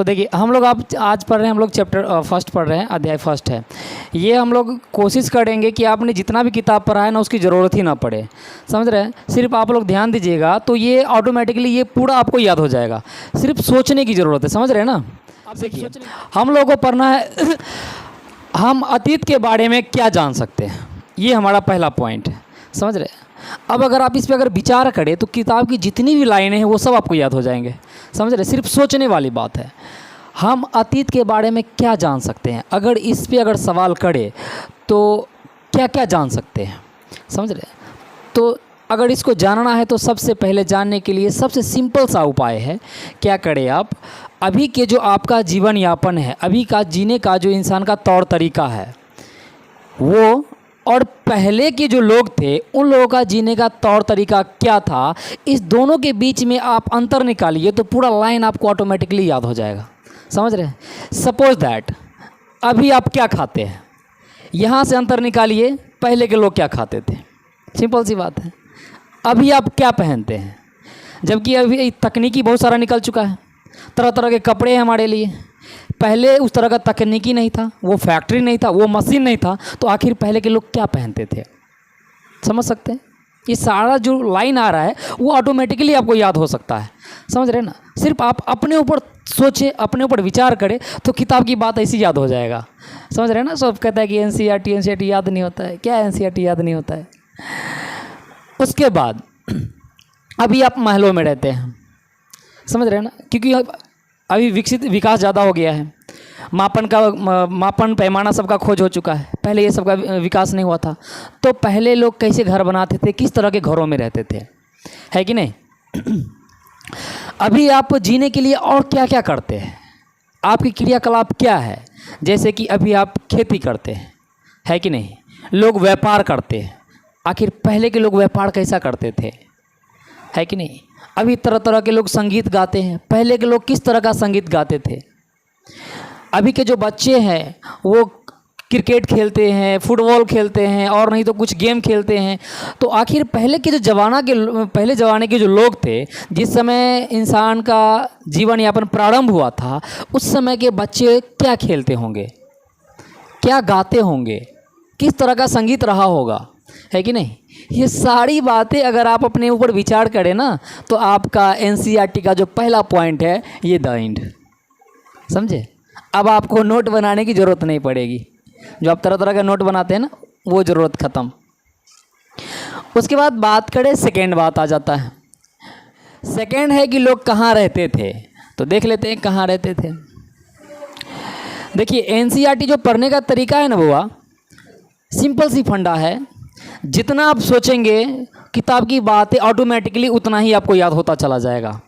तो देखिए हम लोग आप आज पढ़ रहे हैं, हम लोग चैप्टर फर्स्ट पढ़ रहे हैं, अध्याय फर्स्ट है। ये हम लोग कोशिश करेंगे कि आपने जितना भी किताब पढ़ा है ना उसकी ज़रूरत ही ना पड़े, समझ रहे हैं। सिर्फ आप लोग ध्यान दीजिएगा तो ये ऑटोमेटिकली ये पूरा आपको याद हो जाएगा। सिर्फ सोचने की ज़रूरत है, समझ रहे हैं ना। अब देखिए हम लोगों को पढ़ना है हम अतीत के बारे में क्या जान सकते हैं, ये हमारा पहला पॉइंट है, समझ रहे हैं। अब अगर आप इस पर अगर विचार करें तो किताब की जितनी भी लाइनें हैं वो सब आपको याद हो जाएंगे, समझ रहे। सिर्फ सोचने वाली बात है। हम अतीत के बारे में क्या जान सकते हैं, अगर इस पे अगर सवाल करें तो क्या क्या जान सकते हैं, समझ रहे। तो अगर इसको जानना है तो सबसे पहले जानने के लिए सबसे सिंपल सा उपाय है, क्या करें आप, अभी के जो आपका जीवन यापन है, अभी का जीने का जो इंसान का तौर तरीका है वो, और पहले के जो लोग थे उन लोगों का जीने का तौर तरीका क्या था, इस दोनों के बीच में आप अंतर निकालिए तो पूरा लाइन आपको ऑटोमेटिकली याद हो जाएगा, समझ रहे हैं। सपोज दैट अभी आप क्या खाते हैं, यहाँ से अंतर निकालिए पहले के लोग क्या खाते थे, सिंपल सी बात है। अभी आप क्या पहनते हैं, जबकि अभी तकनीकी बहुत सारा निकल चुका है, तरह तरह के कपड़े हैं हमारे लिए। पहले उस तरह का तकनीकी नहीं था, वो फैक्ट्री नहीं था, वो मशीन नहीं था, तो आखिर पहले के लोग क्या पहनते थे, समझ सकते हैं। ये सारा जो लाइन आ रहा है वो ऑटोमेटिकली आपको याद हो सकता है, समझ रहे हैं ना। सिर्फ आप अपने ऊपर सोचें, अपने ऊपर विचार करें तो किताब की बात ऐसी याद हो जाएगा, समझ रहे हैं ना। सब कहता है कि एनसीईआरटी याद नहीं होता है, क्या एनसीईआरटी याद नहीं होता है। उसके बाद अभी आप महलों में रहते हैं, समझ रहे हैं ना, क्योंकि अभी विकास ज़्यादा हो गया है, मापन पैमाना सबका खोज हो चुका है। पहले ये सबका विकास नहीं हुआ था। तो पहले लोग कैसे घर बनाते थे, किस तरह के घरों में रहते थे, है कि नहीं। अभी आप जीने के लिए और क्या क्या करते हैं, आपकी क्रियाकलाप क्या है। जैसे कि अभी आप खेती करते हैं, है कि नहीं, लोग व्यापार करते हैं। आखिर पहले के लोग व्यापार कैसा करते थे, है कि नहीं। अभी तरह तरह के लोग संगीत गाते हैं, पहले के लोग किस तरह का संगीत गाते थे। अभी के जो बच्चे हैं वो क्रिकेट खेलते हैं, फुटबॉल खेलते हैं, और नहीं तो कुछ गेम खेलते हैं। तो आखिर पहले के जो पहले ज़माने के जो लोग थे, जिस समय इंसान का जीवन यापन प्रारंभ हुआ था, उस समय के बच्चे क्या खेलते होंगे, क्या गाते होंगे, किस तरह का संगीत रहा होगा, है कि नहीं। ये सारी बातें अगर आप अपने ऊपर विचार करें ना तो आपका एनसीईआरटी का जो पहला पॉइंट है ये द एंड, समझे। अब आपको नोट बनाने की ज़रूरत नहीं पड़ेगी, जो आप तरह तरह का नोट बनाते हैं ना वो ज़रूरत ख़त्म। उसके बाद बात करें, सेकेंड बात आ जाता है। सेकेंड है कि लोग कहाँ रहते थे, तो देख लेते हैं कहाँ रहते थे। देखिए एनसीईआरटी जो पढ़ने का तरीका है ना बुआ, सिंपल सी फंडा है। जितना आप सोचेंगे किताब की बातें ऑटोमेटिकली उतना ही आपको याद होता चला जाएगा।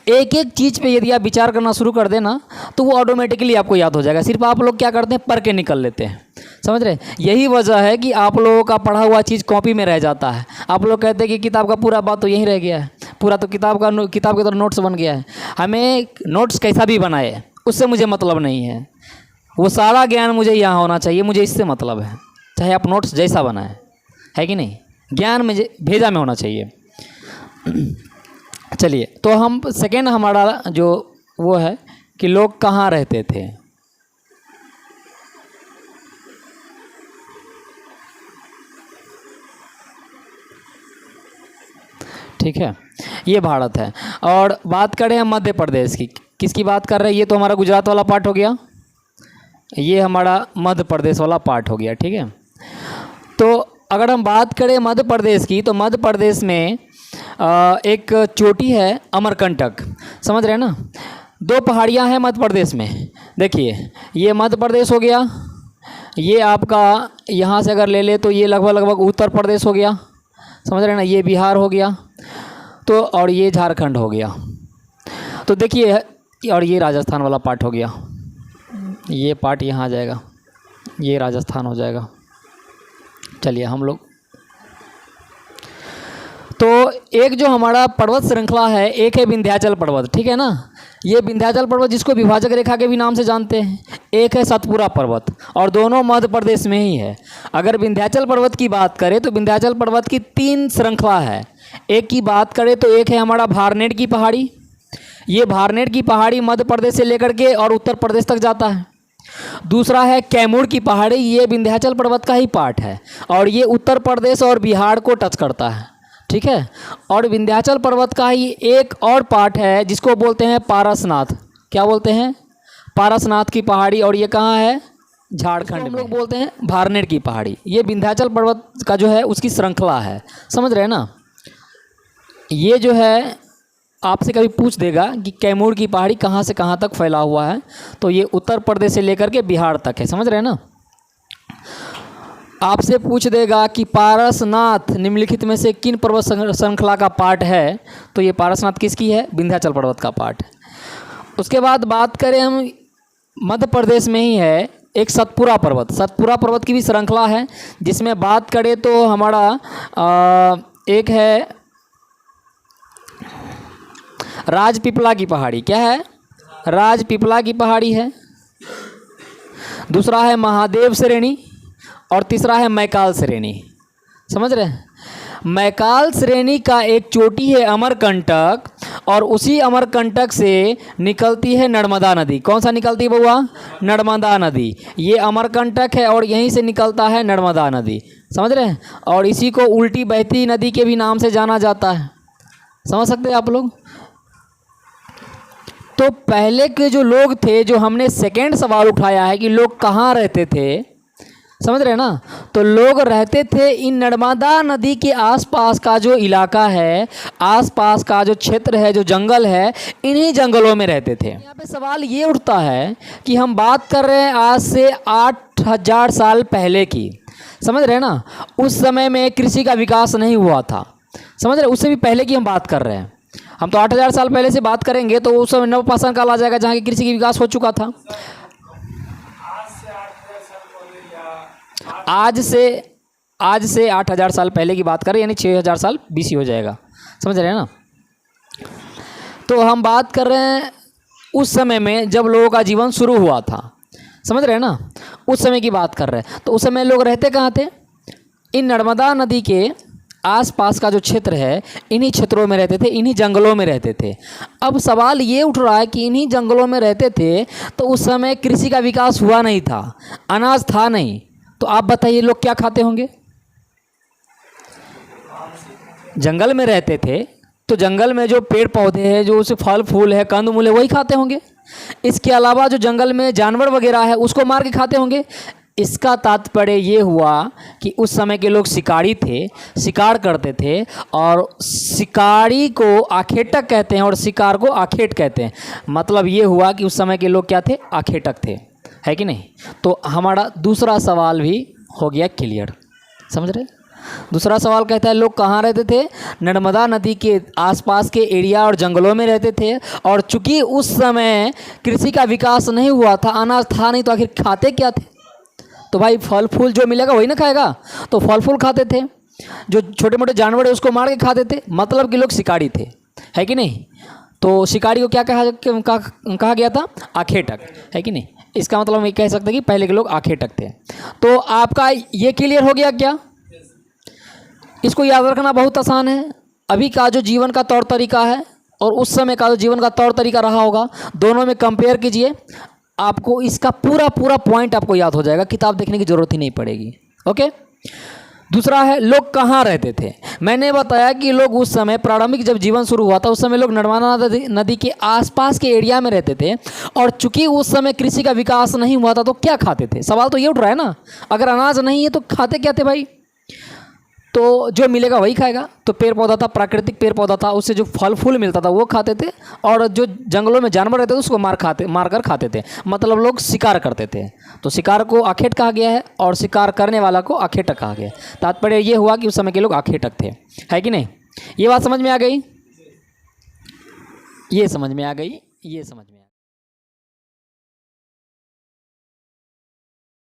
एक एक चीज़ पे यदि आप विचार करना शुरू कर देना तो वो ऑटोमेटिकली आपको याद हो जाएगा। सिर्फ आप लोग क्या करते हैं, पढ़ के निकल लेते हैं, समझ रहे। यही वजह है कि आप लोगों का पढ़ा हुआ चीज़ कॉपी में रह जाता है। आप लोग कहते हैं कि किताब का पूरा बात तो यहीं रह गया है, पूरा तो किताब की तरह नोट्स बन गया है। हमें नोट्स कैसा भी बनाए उससे मुझे मतलब नहीं है, वो सारा ज्ञान मुझे यहाँ होना चाहिए, मुझे इससे मतलब है। चाहे आप नोट्स जैसा बनाएं, है कि नहीं, ज्ञान में भेजा में होना चाहिए। चलिए तो हम सेकेंड हमारा जो वो है कि लोग कहाँ रहते थे। ठीक है, ये भारत है। और बात करें हम मध्य प्रदेश की, किसकी बात कर रहे हैं, ये तो हमारा गुजरात वाला पार्ट हो गया, ये हमारा मध्य प्रदेश वाला पार्ट हो गया। ठीक है, तो अगर हम बात करें मध्य प्रदेश की तो मध्य प्रदेश में एक चोटी है अमरकंटक, समझ रहे हैं ना। दो पहाड़ियाँ हैं मध्य प्रदेश में। देखिए ये मध्य प्रदेश हो गया, ये आपका यहाँ से अगर ले ले तो ये लगभग उत्तर प्रदेश हो गया, समझ रहे हैं ना। ये बिहार हो गया, तो और ये झारखंड हो गया। तो देखिए, और ये राजस्थान वाला पार्ट हो गया, ये पार्ट यहाँ आ जाएगा, ये राजस्थान हो जाएगा। चलिए हम लोग तो एक जो हमारा पर्वत श्रृंखला है, एक है विंध्याचल पर्वत, ठीक है ना। ये विंध्याचल पर्वत जिसको विभाजक रेखा के भी नाम से जानते हैं, एक है सतपुरा पर्वत, और दोनों मध्य प्रदेश में ही है। अगर विंध्याचल पर्वत की बात करें तो विंध्याचल पर्वत की 3 श्रृंखला है। एक की बात करें तो एक है हमारा भारनेट की पहाड़ी, ये भारनेट की पहाड़ी मध्य प्रदेश से लेकर के और उत्तर प्रदेश तक जाता है। दूसरा है कैमूर की पहाड़ी, ये विंध्याचल पर्वत का ही पार्ट है और ये उत्तर प्रदेश और बिहार को टच करता है, ठीक है। और विंध्याचल पर्वत का ही एक और पार्ट है जिसको बोलते हैं पारसनाथ। क्या बोलते हैं? पारसनाथ की पहाड़ी, और ये कहाँ है? झारखंड में। हम लोग बोलते हैं भारनेट की पहाड़ी। ये विंध्याचल पर्वत का जो है उसकी श्रृंखला है, समझ रहे हैं ना। ये जो है आपसे कभी पूछ देगा कि कैमूर की पहाड़ी कहाँ से कहाँ तक फैला हुआ है, तो ये उत्तर प्रदेश से लेकर के बिहार तक है, समझ रहे हैं ना। आपसे पूछ देगा कि पारसनाथ निम्नलिखित में से किन पर्वत श्रृंखला का पार्ट है, तो ये पारसनाथ किसकी है? विंध्याचल पर्वत का पार्ट है। उसके बाद बात करें हम, मध्य प्रदेश में ही है एक सतपुरा पर्वत। सतपुरा पर्वत की भी श्रृंखला है, जिसमें बात करें तो हमारा एक है राजपीपला की पहाड़ी। क्या है? राजपीपला की पहाड़ी है। दूसरा है महादेव श्रेणी और तीसरा है मैकाल श्रेणी, समझ रहे हैं। मैकाल श्रेणी का एक चोटी है अमरकंटक, और उसी अमरकंटक से निकलती है नर्मदा नदी। कौन सा निकलती है बउआ? नर्मदा नदी। ये अमरकंटक है और यहीं से निकलता है नर्मदा नदी, समझ रहे हैं। और इसी को उल्टी बहती नदी के भी नाम से जाना जाता है, समझ सकते हैं आप लोग। तो पहले के जो लोग थे, जो हमने सेकेंड सवाल उठाया है कि लोग कहाँ रहते थे, समझ रहे हैं ना। तो लोग रहते थे इन नर्मदा नदी के आसपास का जो इलाका है, आसपास का जो क्षेत्र है, जो जंगल है, इन्हीं जंगलों में रहते थे। यहाँ पे सवाल ये उठता है कि हम बात कर रहे हैं आज से 8000 साल पहले की, समझ रहे हैं ना। उस समय में कृषि का विकास नहीं हुआ था, समझ रहे हैं। उससे भी पहले की हम बात कर रहे हैं। हम तो 8000 साल पहले से बात करेंगे तो उस समय नवपाषाण काल आ जाएगा, जहाँ की कृषि का विकास हो चुका था। आज से 8000 साल पहले की बात करें, यानी 6000 साल बीसी हो जाएगा, समझ रहे हैं ना। तो हम बात कर रहे हैं उस समय में जब लोगों का जीवन शुरू हुआ था, समझ रहे हैं ना। उस समय की बात कर रहे हैं। तो उस समय लोग रहते कहाँ थे? इन नर्मदा नदी के आसपास का जो क्षेत्र है, इन्हीं क्षेत्रों में रहते थे, इन्हीं जंगलों में रहते थे। अब सवाल ये उठ रहा है कि इन्हीं जंगलों में रहते थे तो उस समय कृषि का विकास हुआ नहीं था, अनाज था नहीं, तो आप बताइए लोग क्या खाते होंगे? जंगल में रहते थे तो जंगल में जो पेड़ पौधे हैं, जो उसे फल फूल है, कंद मूल है, वही खाते होंगे। इसके अलावा जो जंगल में जानवर वगैरह है उसको मार के खाते होंगे। इसका तात्पर्य ये हुआ कि उस समय के लोग शिकारी थे, शिकार करते थे, और शिकारी को आखेटक कहते हैं और शिकार को आखेट कहते हैं। मतलब ये हुआ कि उस समय के लोग क्या थे? आखेटक थे, है कि नहीं। तो हमारा दूसरा सवाल भी हो गया क्लियर, समझ रहे। दूसरा सवाल कहता है लोग कहाँ रहते थे? नर्मदा नदी के आसपास के एरिया और जंगलों में रहते थे, और चूंकि उस समय कृषि का विकास नहीं हुआ था, अनाज था नहीं, तो आखिर खाते क्या थे? तो भाई फल फूल जो मिलेगा वही ना खाएगा, तो फल फूल खाते थे। जो छोटे मोटे जानवर है उसको मार के खाते थे, मतलब कि लोग शिकारी थे, है कि नहीं। तो शिकारी को क्या कहा गया था? आखेटक, है कि नहीं। इसका मतलब हम ये कह सकते हैं कि पहले के लोग आखेटक थे। तो आपका ये क्लियर हो गया क्या? इसको याद रखना बहुत आसान है। अभी का जो जीवन का तौर तरीका है और उस समय का जो जीवन का तौर तरीका रहा होगा, दोनों में कंपेयर कीजिए, आपको इसका पूरा पॉइंट आपको याद हो जाएगा, किताब देखने की ज़रूरत ही नहीं पड़ेगी। ओके। दूसरा है लोग कहाँ रहते थे। मैंने बताया कि लोग उस समय प्रारंभिक जब जीवन शुरू हुआ था उस समय लोग नर्मदा नदी के आसपास के एरिया में रहते थे, और चूंकि उस समय कृषि का विकास नहीं हुआ था तो क्या खाते थे? सवाल तो ये उठ रहा है ना, अगर अनाज नहीं है तो खाते क्या थे भाई? तो जो मिलेगा वही खाएगा। तो पेड़ पौधा था, प्राकृतिक पेड़ पौधा था, उससे जो फल फूल मिलता था वो खाते थे, और जो जंगलों में जानवर रहते थे उसको मार कर खाते थे। मतलब लोग शिकार करते थे। तो शिकार को आखेट कहा गया है और शिकार करने वाला को आखेटक कहा गया है। तात्पर्य ये हुआ कि उस समय के लोग आखेटक थे, है कि नहीं। ये बात समझ में आ गई? ये समझ में आ गई, ये समझ में